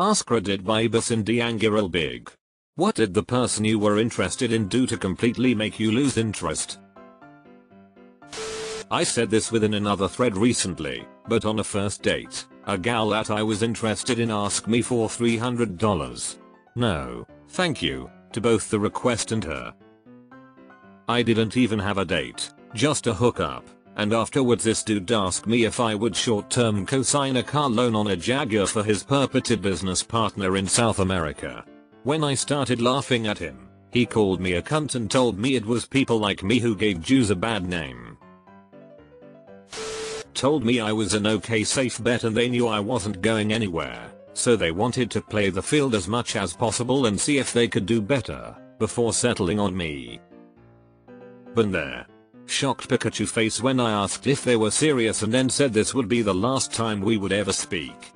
AskReddit vibes in the angular big. What did the person you were interested in do to completely make you lose interest? I said this within another thread recently, but on a first date, a gal that I was interested in asked me for $300. No, thank you, to both the request and her. I didn't even have a date, just a hookup, and afterwards this dude asked me if I would short-term co-sign a car loan on a Jaguar for his purported business partner in South America. When I started laughing at him, he called me a cunt and told me it was people like me who gave Jews a bad name. Told me I was an okay safe bet and they knew I wasn't going anywhere, so they wanted to play the field as much as possible and see if they could do better, before settling on me. Been there. Shocked Pikachu face when I asked if they were serious and then said this would be the last time we would ever speak.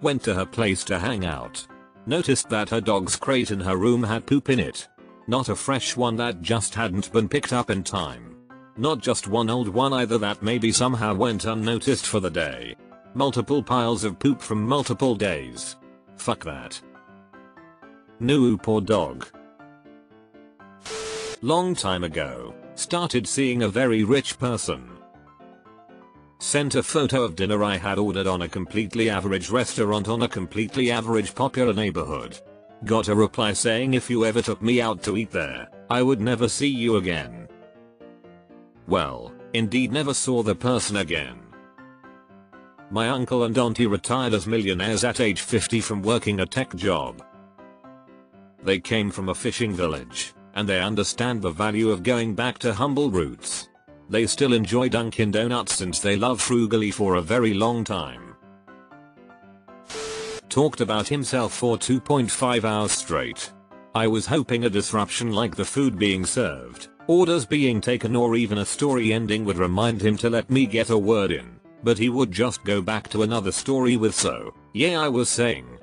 Went to her place to hang out. Noticed that her dog's crate in her room had poop in it. Not a fresh one that just hadn't been picked up in time. Not just one old one either that maybe somehow went unnoticed for the day. Multiple piles of poop from multiple days. Fuck that. No, poor dog. Long time ago, started seeing a very rich person. Sent a photo of dinner I had ordered on a completely average restaurant on a completely average popular neighborhood. Got a reply saying if you ever took me out to eat there, I would never see you again. Well, indeed never saw the person again. My uncle and auntie retired as millionaires at age 50 from working a tech job. They came from a fishing village, and they understand the value of going back to humble roots. They still enjoy Dunkin' Donuts since they love frugally for a very long time. Talked about himself for 2.5 hours straight. I was hoping a disruption like the food being served, orders being taken or even a story ending would remind him to let me get a word in, but he would just go back to another story with so, yeah I was saying.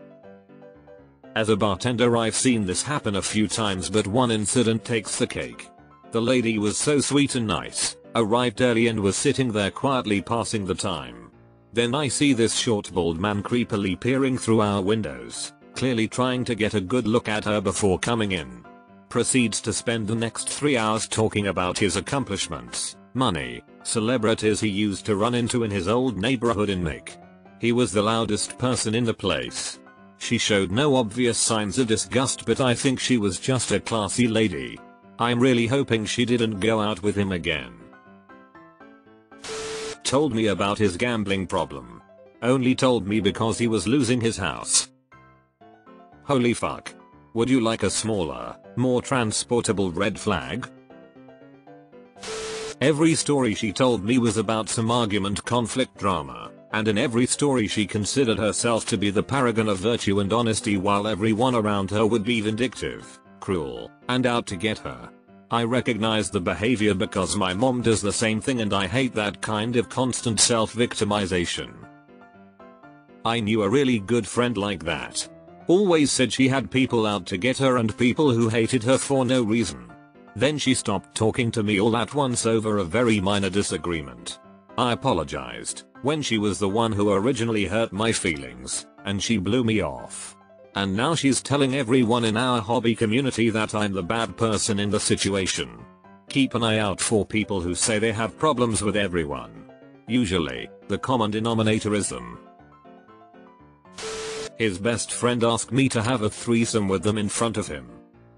As a bartender I've seen this happen a few times but one incident takes the cake. The lady was so sweet and nice, arrived early and was sitting there quietly passing the time. Then I see this short bald man creepily peering through our windows, clearly trying to get a good look at her before coming in. Proceeds to spend the next 3 hours talking about his accomplishments, money, celebrities he used to run into in his old neighborhood in Mick. He was the loudest person in the place. She showed no obvious signs of disgust but I think she was just a classy lady. I'm really hoping she didn't go out with him again. Told me about his gambling problem. Only told me because he was losing his house. Holy fuck. Would you like a smaller, more transportable red flag? Every story she told me was about some argument, conflict, drama, and in every story she considered herself to be the paragon of virtue and honesty while everyone around her would be vindictive, cruel, and out to get her. I recognize the behavior because my mom does the same thing and I hate that kind of constant self-victimization. I knew a really good friend like that. Always said she had people out to get her and people who hated her for no reason. Then she stopped talking to me all at once over a very minor disagreement. I apologized when she was the one who originally hurt my feelings, and she blew me off. And now she's telling everyone in our hobby community that I'm the bad person in the situation. Keep an eye out for people who say they have problems with everyone. Usually, the common denominator is them. His best friend asked me to have a threesome with them in front of him.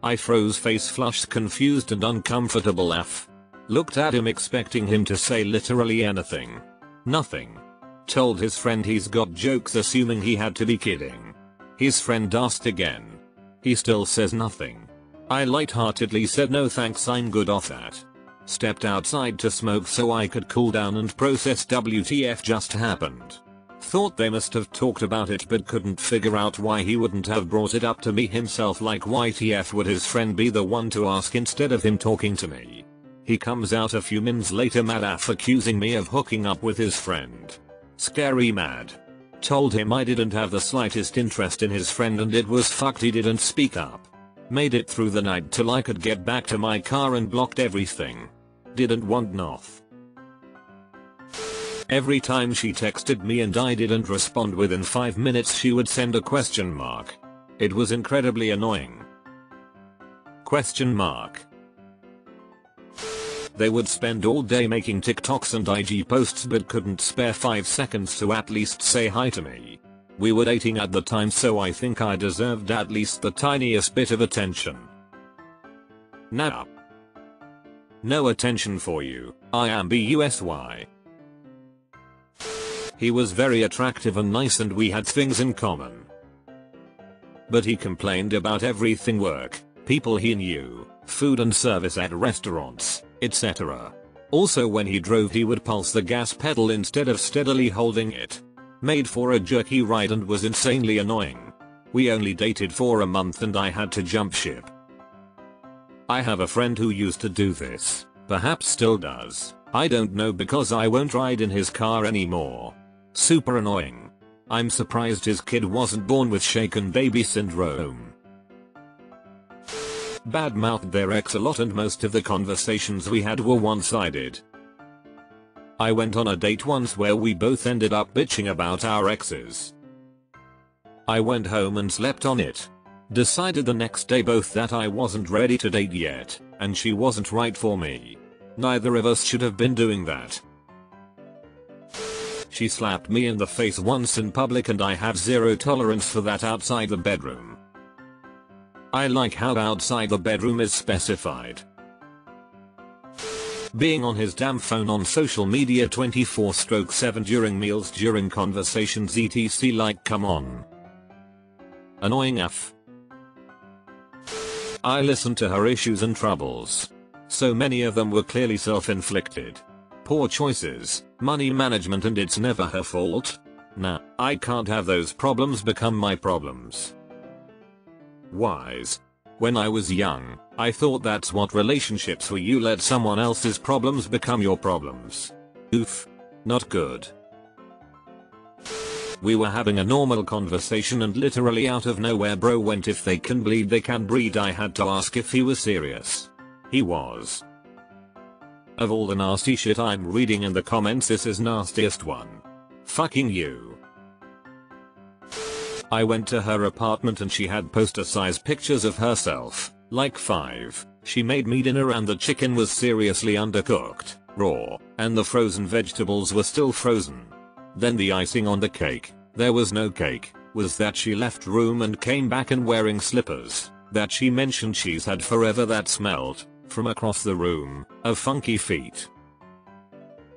I froze, face flushed, confused and uncomfortable af. Looked at him expecting him to say literally anything. Nothing. Told his friend he's got jokes assuming he had to be kidding. His friend asked again. He still says nothing. I lightheartedly said no thanks, I'm good off that. Stepped outside to smoke so I could cool down and process WTF just happened. Thought they must have talked about it but couldn't figure out why he wouldn't have brought it up to me himself, like YTF would his friend be the one to ask instead of him talking to me. He comes out a few minutes later mad af accusing me of hooking up with his friend. Scary mad. Told him I didn't have the slightest interest in his friend and it was fucked he didn't speak up. Made it through the night till I could get back to my car and blocked everything. Didn't want noth. Every time she texted me and I didn't respond within 5 minutes, she would send a question mark. It was incredibly annoying. Question mark. They would spend all day making TikToks and IG posts but couldn't spare 5 seconds to at least say hi to me. We were dating at the time, so I think I deserved at least the tiniest bit of attention. Nah. No attention for you, I am busy. He was very attractive and nice and we had things in common. But he complained about everything: work, people he knew, food and service at restaurants, etc. Also, when he drove he would pulse the gas pedal instead of steadily holding it. Made for a jerky ride and was insanely annoying. We only dated for a month and I had to jump ship. I have a friend who used to do this, perhaps still does, I don't know, because I won't ride in his car anymore. Super annoying. I'm surprised his kid wasn't born with shaken baby syndrome. Badmouthed their ex a lot and most of the conversations we had were one-sided. I went on a date once where we both ended up bitching about our exes. I went home and slept on it. Decided the next day both that I wasn't ready to date yet, and she wasn't right for me. Neither of us should have been doing that. She slapped me in the face once in public and I have zero tolerance for that outside the bedroom. I like how outside the bedroom is specified. Being on his damn phone on social media 24/7 during meals, during conversations, etc. Like, come on. Annoying F. I listened to her issues and troubles. So many of them were clearly self-inflicted. Poor choices, money management, and it's never her fault. Nah, I can't have those problems become my problems. Wise. When I was young, I thought that's what relationships were: you let someone else's problems become your problems. Oof. Not good. We were having a normal conversation and literally out of nowhere bro went, "If they can bleed they can breed." I had to ask if he was serious. He was. Of all the nasty shit I'm reading in the comments, this is nastiest one. Fucking you. I went to her apartment and she had poster-sized pictures of herself, like 5. She made me dinner and the chicken was seriously undercooked, raw, and the frozen vegetables were still frozen. Then the icing on the cake, there was no cake, was that she left room and came back and wearing slippers that she mentioned she's had forever that smelled, from across the room, of funky feet.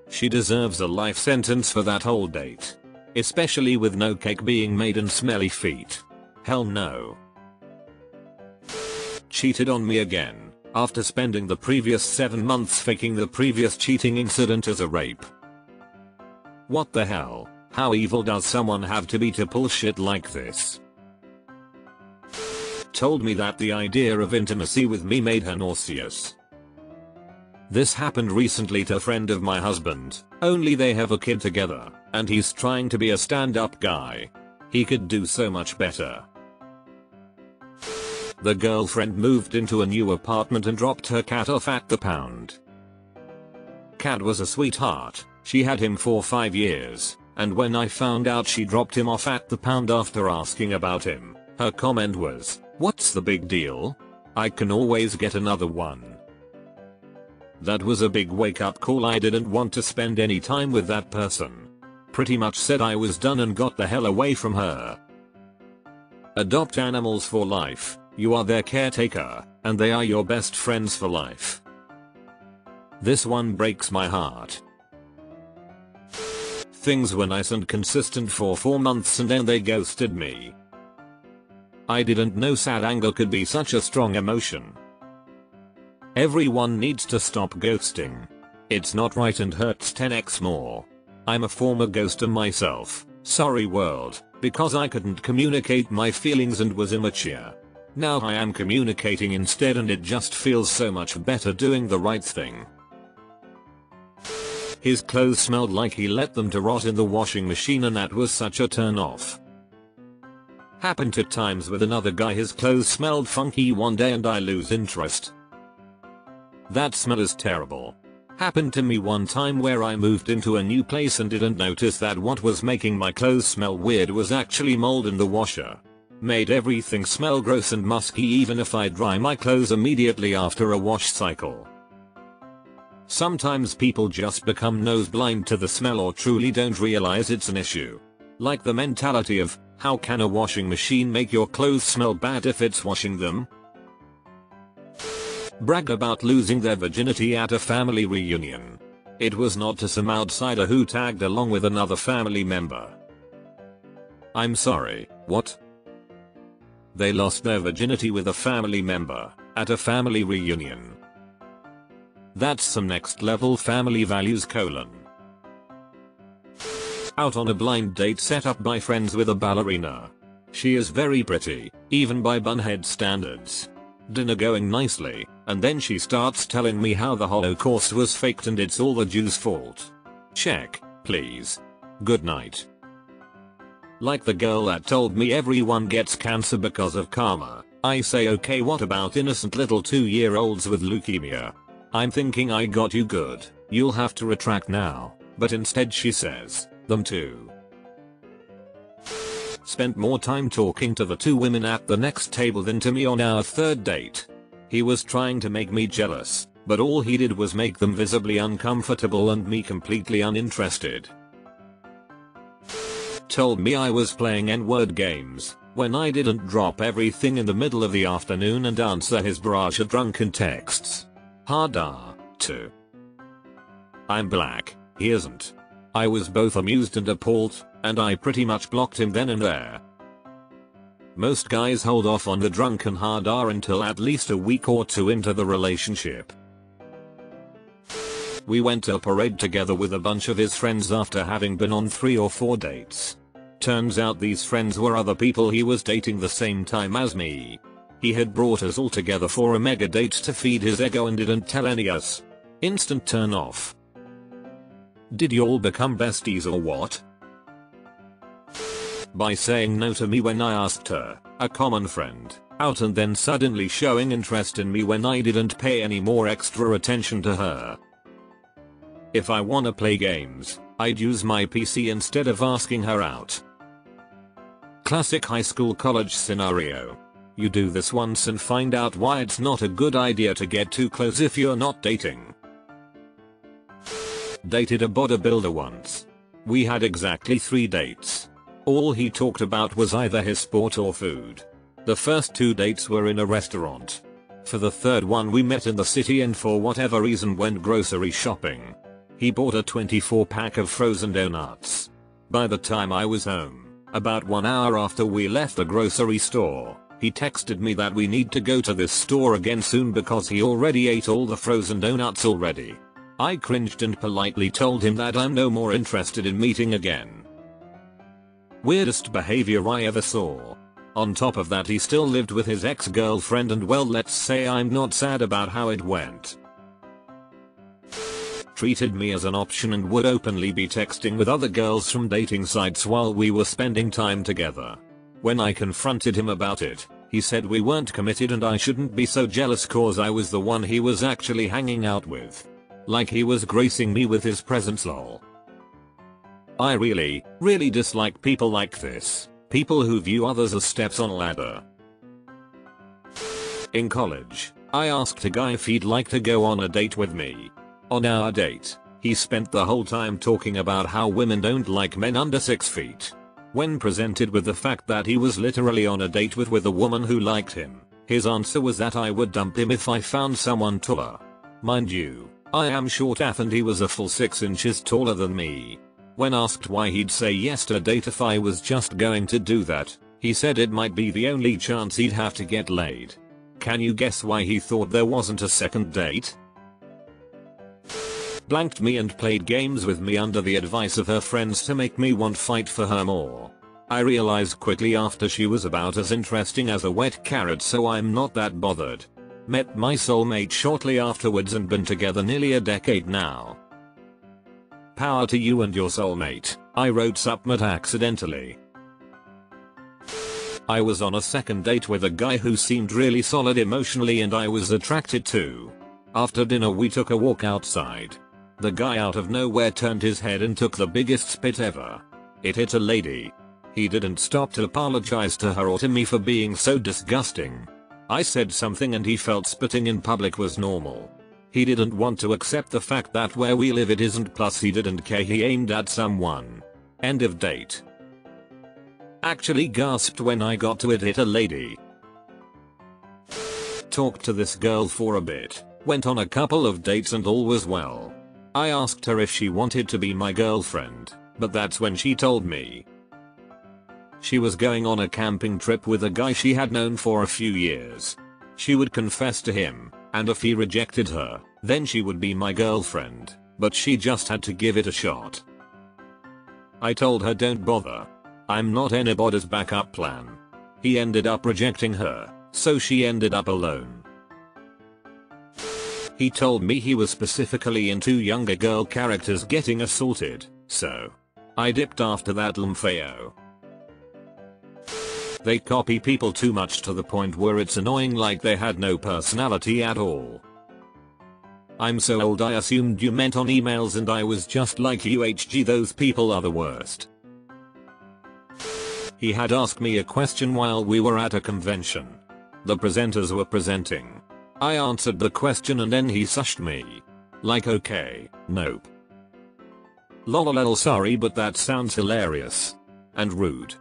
She deserves a life sentence for that whole date. Especially with no cake being made and smelly feet. Hell no. Cheated on me again, after spending the previous 7 months faking the previous cheating incident as a rape. What the hell? How evil does someone have to be to pull shit like this? Told me that the idea of intimacy with me made her nauseous. This happened recently to a friend of my husband, only they have a kid together, and he's trying to be a stand-up guy. He could do so much better. The girlfriend moved into a new apartment and dropped her cat off at the pound. Cat was a sweetheart, she had him for 5 years, and when I found out she dropped him off at the pound after asking about him, her comment was, "What's the big deal? I can always get another one." That was a big wake-up call. I didn't want to spend any time with that person. Pretty much said I was done and got the hell away from her. Adopt animals for life, you are their caretaker, and they are your best friends for life. This one breaks my heart. Things were nice and consistent for 4 months and then they ghosted me. I didn't know sad anger could be such a strong emotion. Everyone needs to stop ghosting. It's not right and hurts 10x more. I'm a former ghoster myself, sorry world, because I couldn't communicate my feelings and was immature. Now I am communicating instead and it just feels so much better doing the right thing. His clothes smelled like he let them to rot in the washing machine and that was such a turn off. Happened 2 times with another guy. His clothes smelled funky one day and I lose interest. That smell is terrible. Happened to me one time where I moved into a new place and didn't notice that what was making my clothes smell weird was actually mold in the washer. Made everything smell gross and musky even if I dry my clothes immediately after a wash cycle. Sometimes people just become nose blind to the smell or truly don't realize it's an issue. Like the mentality of, how can a washing machine make your clothes smell bad if it's washing them? Brag about losing their virginity at a family reunion. It was not to some outsider who tagged along with another family member. I'm sorry, what? They lost their virginity with a family member at a family reunion. That's some next level family values : Out on a blind date set up by friends with a ballerina. She is very pretty, even by bunhead standards. Dinner going nicely, and then she starts telling me how the Holocaust was faked and it's all the Jews' fault. Check, please. Good night. Like the girl that told me everyone gets cancer because of karma, I say okay, what about innocent little 2-year-olds with leukemia? I'm thinking I got you good, you'll have to retract now, but instead she says, them too. Spent more time talking to the 2 women at the next table than to me on our 3rd date. He was trying to make me jealous, but all he did was make them visibly uncomfortable and me completely uninterested. Told me I was playing N-word games, when I didn't drop everything in the middle of the afternoon and answer his barrage of drunken texts. Hard R, too. I'm black, he isn't. I was both amused and appalled, and I pretty much blocked him then and there. Most guys hold off on the drunken hard R until at least a week or 2 into the relationship. We went to a parade together with a bunch of his friends after having been on 3 or 4 dates. Turns out these friends were other people he was dating the same time as me. He had brought us all together for a mega date to feed his ego and didn't tell any us. Instant turn off. Did y'all become besties or what? By saying no to me when I asked her, a common friend, out and then suddenly showing interest in me when I didn't pay any more extra attention to her. If I wanna play games, I'd use my PC instead of asking her out. Classic high school college scenario. You do this once and find out why it's not a good idea to get too close if you're not dating. Dated a bodybuilder once. We had exactly 3 dates. All he talked about was either his sport or food. The first 2 dates were in a restaurant. For the 3rd one we met in the city and for whatever reason went grocery shopping. He bought a 24-pack of frozen donuts. By the time I was home, about 1 hour after we left the grocery store, he texted me that we need to go to this store again soon because he already ate all the frozen donuts already. I cringed and politely told him that I'm no more interested in meeting again. Weirdest behavior I ever saw. On top of that, he still lived with his ex-girlfriend and well, let's say I'm not sad about how it went. Treated me as an option and would openly be texting with other girls from dating sites while we were spending time together. When I confronted him about it, he said we weren't committed and I shouldn't be so jealous cause I was the one he was actually hanging out with. Like he was gracing me with his presence, lol. I really dislike people like this. People who view others as steps on a ladder. In college, I asked a guy if he'd like to go on a date with me. On our date, he spent the whole time talking about how women don't like men under 6 feet. When presented with the fact that he was literally on a date with a woman who liked him, his answer was that I would dump him if I found someone taller. Mind you, I am short AF and he was a full 6 inches taller than me. When asked why he'd say yes to a date if I was just going to do that, he said it might be the only chance he'd have to get laid. Can you guess why he thought there wasn't a second date? Blanked me and played games with me under the advice of her friends to make me want fight for her more. I realized quickly after she was about as interesting as a wet carrot, so I'm not that bothered. Met my soulmate shortly afterwards and been together nearly a decade now. Power to you and your soulmate. I wrote submit accidentally. I was on a second date with a guy who seemed really solid emotionally and I was attracted to. After dinner we took a walk outside. The guy out of nowhere turned his head and took the biggest spit ever. It hit a lady. He didn't stop to apologize to her or to me for being so disgusting. I said something and he felt spitting in public was normal. He didn't want to accept the fact that where we live it isn't, plus he didn't care he aimed at someone. End of date. Actually gasped when I got to it hit a lady. Talked to this girl for a bit, went on a couple of dates and all was well. I asked her if she wanted to be my girlfriend, but that's when she told me she was going on a camping trip with a guy she had known for a few years. She would confess to him, and if he rejected her, then she would be my girlfriend, but she just had to give it a shot. I told her don't bother. I'm not anybody's backup plan. He ended up rejecting her, so she ended up alone. He told me he was specifically into younger girl characters getting assaulted, so I dipped after that LMFAO. They copy people too much to the point where it's annoying, like they had no personality at all. I'm so old I assumed you meant on emails and I was just like UHG, those people are the worst. He had asked me a question while we were at a convention. The presenters were presenting. I answered the question and then he sushed me. Like okay, nope. Lol sorry but that sounds hilarious. And rude.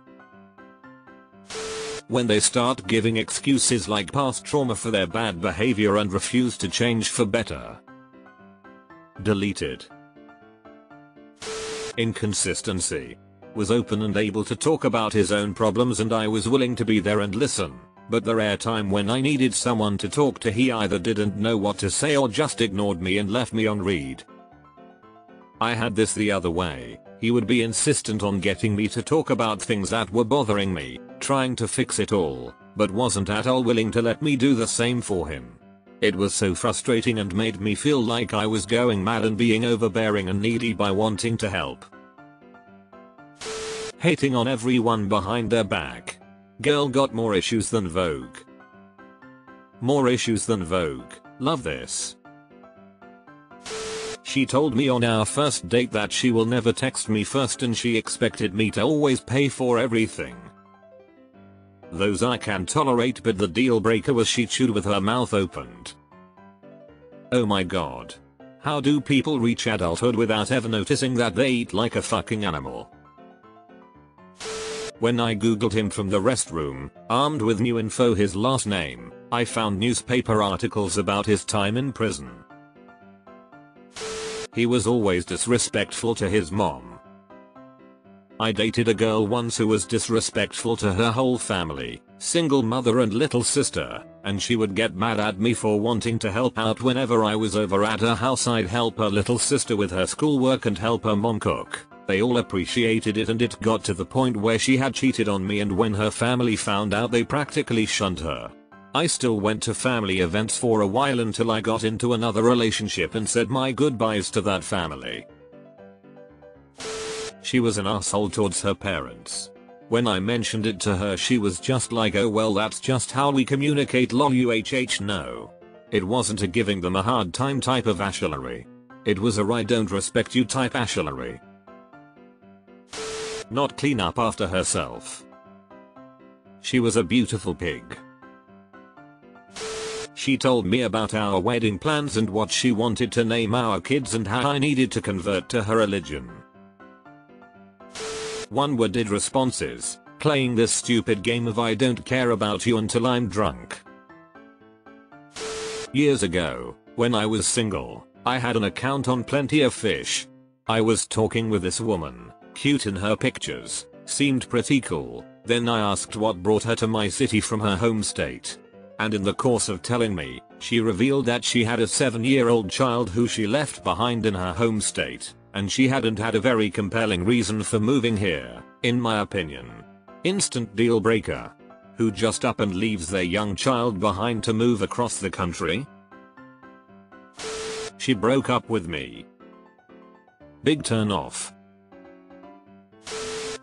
When they start giving excuses like past trauma for their bad behavior and refuse to change for better. Deleted. Inconsistency. Was open and able to talk about his own problems and I was willing to be there and listen, but the rare time when I needed someone to talk to he either didn't know what to say or just ignored me and left me on read. I had this the other way. He would be insistent on getting me to talk about things that were bothering me, trying to fix it all, but wasn't at all willing to let me do the same for him. It was so frustrating and made me feel like I was going mad and being overbearing and needy by wanting to help. Hating on everyone behind their back. Girl got more issues than Vogue. More issues than Vogue. Love this. She told me on our first date that she will never text me first and she expected me to always pay for everything. Those I can tolerate, but the deal breaker was she chewed with her mouth opened. Oh my god. How do people reach adulthood without ever noticing that they eat like a fucking animal? When I googled him from the restroom, armed with new info his last name, I found newspaper articles about his time in prison. He was always disrespectful to his mom. I dated a girl once who was disrespectful to her whole family, single mother and little sister, and she would get mad at me for wanting to help out whenever I was over at her house. I'd help her little sister with her schoolwork and help her mom cook. They all appreciated it and it got to the point where she had cheated on me, and when her family found out they practically shunned her. I still went to family events for a while until I got into another relationship and said my goodbyes to that family. She was an asshole towards her parents. When I mentioned it to her she was just like, oh well that's just how we communicate lol UHH. No. It wasn't a giving them a hard time type of ashlery. It was a I don't respect you type ashlery. Not clean up after herself. She was a beautiful pig. She told me about our wedding plans and what she wanted to name our kids and how I needed to convert to her religion. One-worded responses, playing this stupid game of I don't care about you until I'm drunk. Years ago, when I was single, I had an account on Plenty of Fish. I was talking with this woman, cute in her pictures, seemed pretty cool, then I asked what brought her to my city from her home state. And in the course of telling me, she revealed that she had a 7-year-old child who she left behind in her home state, and she hadn't had a very compelling reason for moving here, in my opinion. Instant deal breaker. Who just up and leaves their young child behind to move across the country? She broke up with me. Big turn off.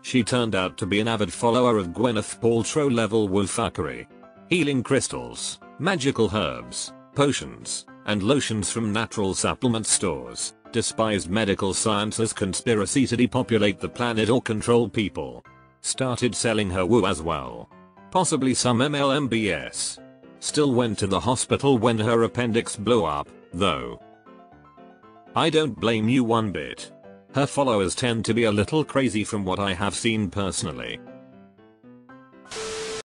She turned out to be an avid follower of Gwyneth Paltrow level woofuckery. Healing crystals, magical herbs, potions, and lotions from natural supplement stores. Despised medical science as conspiracy to depopulate the planet or control people. Started selling her woo as well. Possibly some MLM BS. Still went to the hospital when her appendix blew up, though. I don't blame you one bit. Her followers tend to be a little crazy from what I have seen personally.